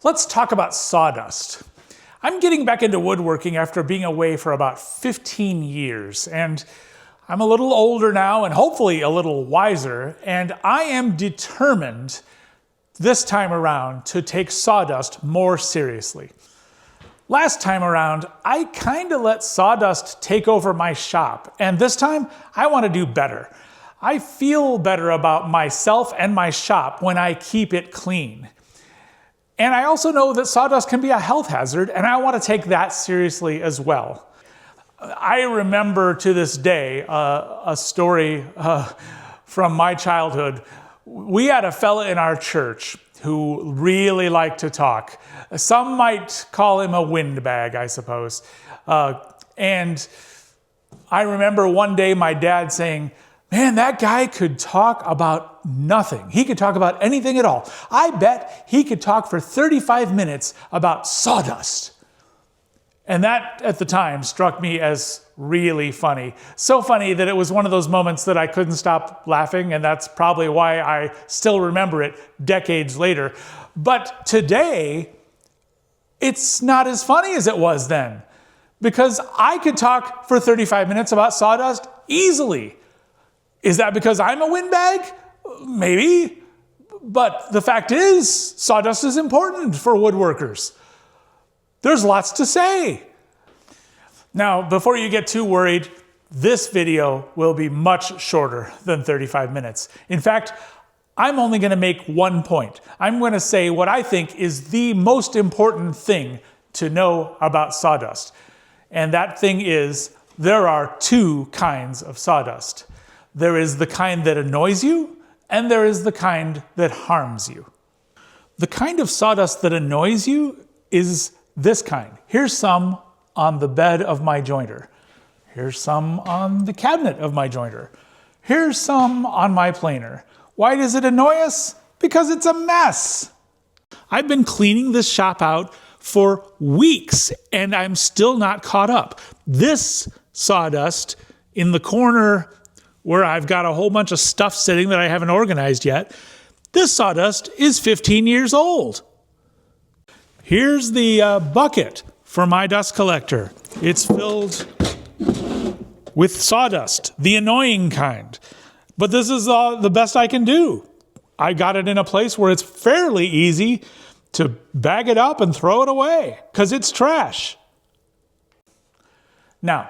Let's talk about sawdust. I'm getting back into woodworking after being away for about 15 years, and I'm a little older now and hopefully a little wiser, and I am determined this time around to take sawdust more seriously. Last time around, I kind of let sawdust take over my shop, and this time I want to do better. I feel better about myself and my shop when I keep it clean. And I also know that sawdust can be a health hazard, and I want to take that seriously as well. I remember to this day a story from my childhood. We had a fella in our church who really liked to talk. Some might call him a windbag, I suppose. And I remember one day my dad saying, "Man, that guy could talk about nothing. He could talk about anything at all. I bet he could talk for 35 minutes about sawdust." And that, at the time, struck me as really funny. So funny that it was one of those moments that I couldn't stop laughing, and that's probably why I still remember it decades later. But today, it's not as funny as it was then, because I could talk for 35 minutes about sawdust easily. Is that because I'm a windbag? Maybe. But the fact is, sawdust is important for woodworkers. There's lots to say. Now, before you get too worried, this video will be much shorter than 35 minutes. In fact, I'm only going to make one point. I'm going to say what I think is the most important thing to know about sawdust. And that thing is, there are two kinds of sawdust. There is the kind that annoys you, and there is the kind that harms you. The kind of sawdust that annoys you is this kind. Here's some on the bed of my jointer. Here's some on the cabinet of my jointer. Here's some on my planer. Why does it annoy us? Because it's a mess. I've been cleaning this shop out for weeks, and I'm still not caught up. This sawdust in the corner where I've got a whole bunch of stuff sitting that I haven't organized yet, this sawdust is 15 years old. Here's the bucket for my dust collector. It's filled with sawdust, the annoying kind. But this is the best I can do. I got it in a place where it's fairly easy to bag it up and throw it away, because it's trash. Now,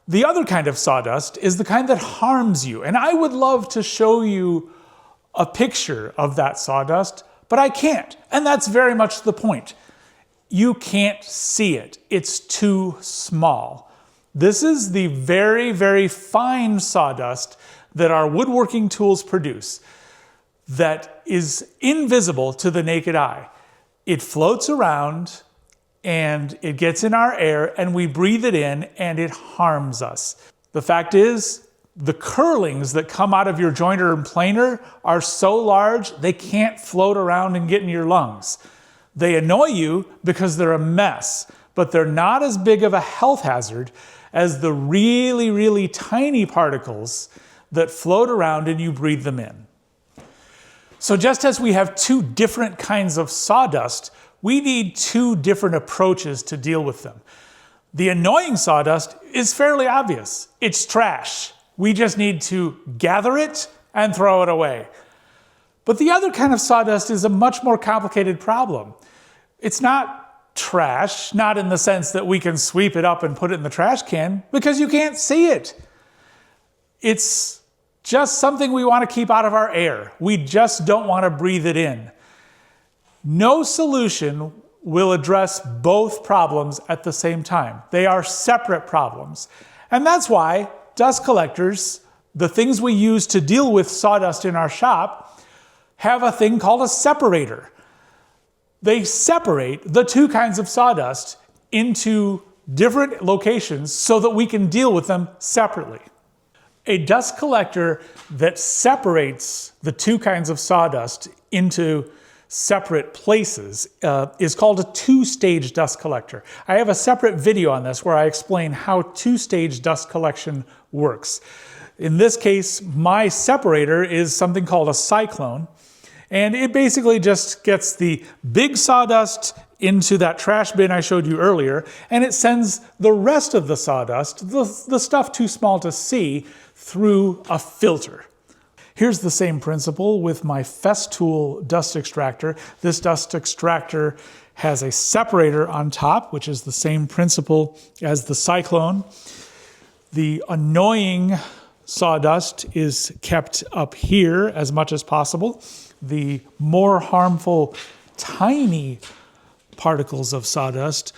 the other kind of sawdust is the kind that harms you. And I would love to show you a picture of that sawdust, but I can't. And that's very much the point. You can't see it. It's too small. This is the very, very fine sawdust that our woodworking tools produce that is invisible to the naked eye. It floats around and it gets in our air and we breathe it in and it harms us. The fact is, the curlings that come out of your jointer and planer are so large they can't float around and get in your lungs. They annoy you because they're a mess, but they're not as big of a health hazard as the really, really tiny particles that float around and you breathe them in. So just as we have two different kinds of sawdust, we need two different approaches to deal with them. The annoying sawdust is fairly obvious. It's trash. We just need to gather it and throw it away. But the other kind of sawdust is a much more complicated problem. It's not trash, not in the sense that we can sweep it up and put it in the trash can, because you can't see it. It's just something we want to keep out of our air. We just don't want to breathe it in. No solution will address both problems at the same time. They are separate problems. And that's why dust collectors, the things we use to deal with sawdust in our shop, have a thing called a separator. They separate the two kinds of sawdust into different locations so that we can deal with them separately. A dust collector that separates the two kinds of sawdust into separate places is called a two-stage dust collector. I have a separate video on this where I explain how two-stage dust collection works. In this case, my separator is something called a cyclone, And it basically just gets the big sawdust into that trash bin I showed you earlier, and it sends the rest of the sawdust, the stuff too small to see, through a filter. Here's the same principle with my Festool dust extractor. This dust extractor has a separator on top, which is the same principle as the cyclone. The annoying sawdust is kept up here as much as possible. The more harmful, tiny particles of sawdust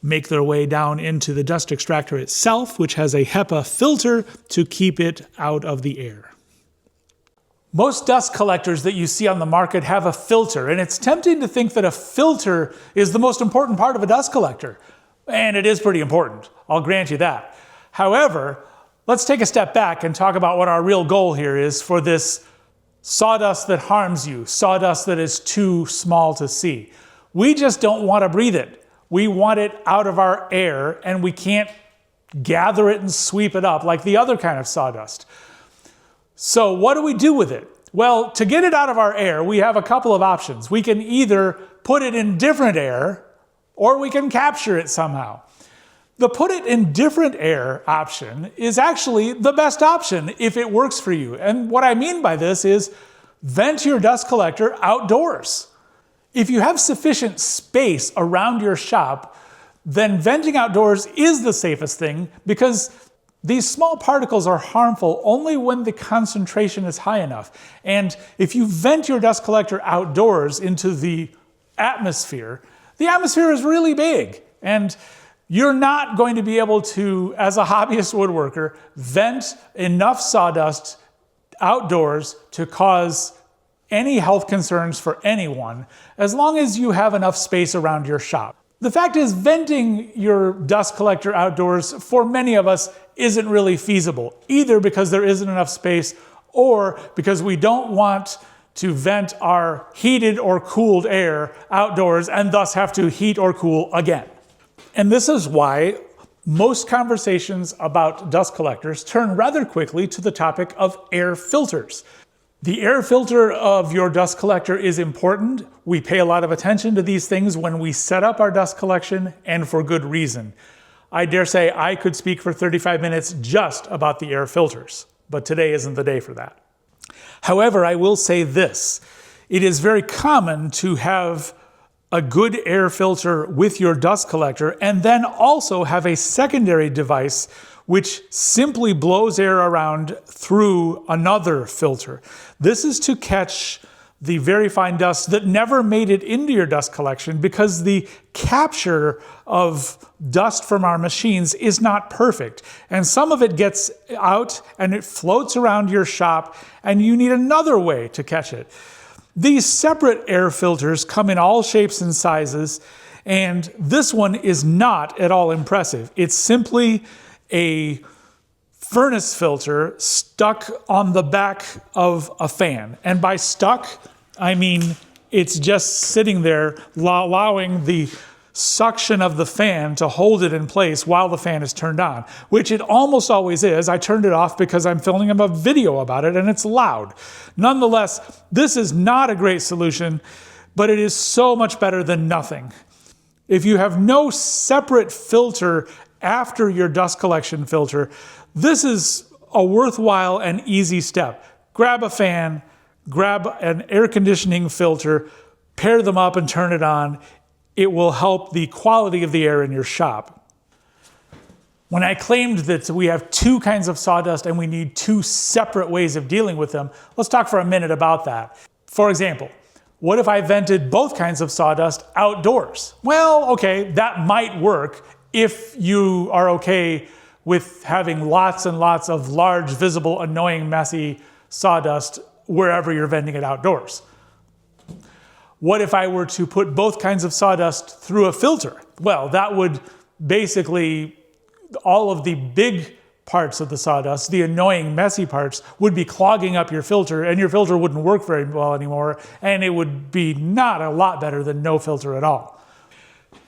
make their way down into the dust extractor itself, which has a HEPA filter to keep it out of the air. Most dust collectors that you see on the market have a filter, and it's tempting to think that a filter is the most important part of a dust collector. And it is pretty important, I'll grant you that. However, let's take a step back and talk about what our real goal here is for this sawdust that harms you, sawdust that is too small to see. We just don't want to breathe it. We want it out of our air, and we can't gather it and sweep it up like the other kind of sawdust. So what do we do with it? Well, to get it out of our air, we have a couple of options. We can either put it in different air, or we can capture it somehow. The put it in different air option is actually the best option if it works for you. And what I mean by this is vent your dust collector outdoors. If you have sufficient space around your shop, then venting outdoors is the safest thing, because these small particles are harmful only when the concentration is high enough. And if you vent your dust collector outdoors into the atmosphere is really big. And you're not going to be able to, as a hobbyist woodworker, vent enough sawdust outdoors to cause any health concerns for anyone, as long as you have enough space around your shop. The fact is, venting your dust collector outdoors for many of us isn't really feasible, either because there isn't enough space or because we don't want to vent our heated or cooled air outdoors and thus have to heat or cool again. And this is why most conversations about dust collectors turn rather quickly to the topic of air filters. The air filter of your dust collector is important. We pay a lot of attention to these things when we set up our dust collection, and for good reason. I dare say I could speak for 35 minutes just about the air filters, but today isn't the day for that. However, I will say this. It is very common to have a good air filter with your dust collector and then also have a secondary device which simply blows air around through another filter. This is to catch the very fine dust that never made it into your dust collection, because the capture of dust from our machines is not perfect. And some of it gets out and it floats around your shop, and you need another way to catch it. These separate air filters come in all shapes and sizes, and this one is not at all impressive. It's simply a furnace filter stuck on the back of a fan. And by stuck, I mean it's just sitting there, allowing the suction of the fan to hold it in place while the fan is turned on, which it almost always is. I turned it off because I'm filming a video about it and it's loud. Nonetheless, this is not a great solution, but it is so much better than nothing. If you have no separate filter after your dust collection filter, this is a worthwhile and easy step. Grab a fan, grab an air conditioning filter, pair them up and turn it on. It will help the quality of the air in your shop. When I claimed that we have two kinds of sawdust and we need two separate ways of dealing with them, let's talk for a minute about that. For example, what if I vented both kinds of sawdust outdoors? Well, okay, that might work if you are okay with having lots and lots of large, visible, annoying, messy sawdust wherever you're venting it outdoors. What if I were to put both kinds of sawdust through a filter? Well, that would basically, all of the big parts of the sawdust, the annoying, messy parts, would be clogging up your filter, and your filter wouldn't work very well anymore, and it would be not a lot better than no filter at all.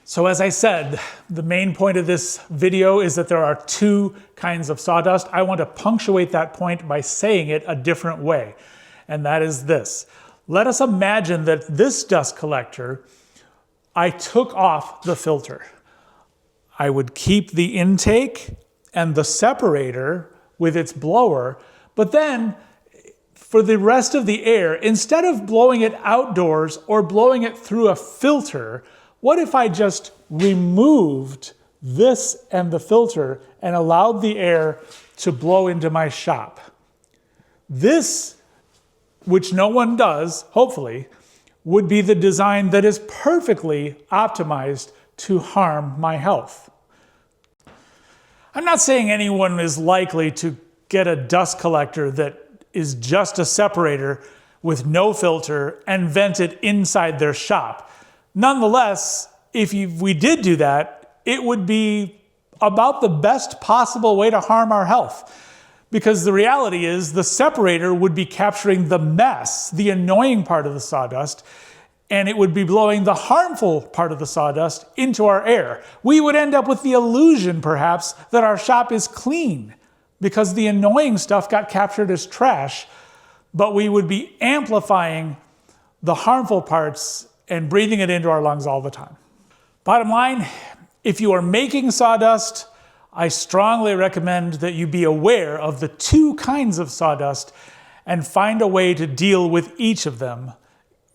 So as I said, the main point of this video is that there are two kinds of sawdust. I want to punctuate that point by saying it a different way, and that is this. Let us imagine that this dust collector, I took off the filter. I would keep the intake and the separator with its blower, but then for the rest of the air, instead of blowing it outdoors or blowing it through a filter, what if I just removed this and the filter and allowed the air to blow into my shop? This, which no one does, hopefully, would be the design that is perfectly optimized to harm my health. I'm not saying anyone is likely to get a dust collector that is just a separator with no filter and vent it inside their shop. Nonetheless, if we did do that, it would be about the best possible way to harm our health. Because the reality is the separator would be capturing the mess, the annoying part of the sawdust, and it would be blowing the harmful part of the sawdust into our air. We would end up with the illusion, perhaps, that our shop is clean because the annoying stuff got captured as trash, but we would be amplifying the harmful parts and breathing it into our lungs all the time. Bottom line, if you are making sawdust, I strongly recommend that you be aware of the two kinds of sawdust and find a way to deal with each of them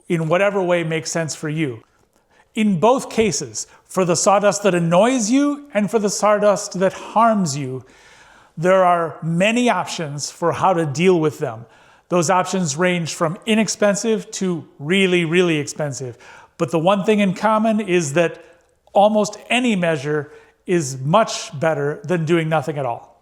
in whatever way makes sense for you. In both cases, for the sawdust that annoys you and for the sawdust that harms you, there are many options for how to deal with them. Those options range from inexpensive to really, really expensive. But the one thing in common is that almost any measure is much better than doing nothing at all.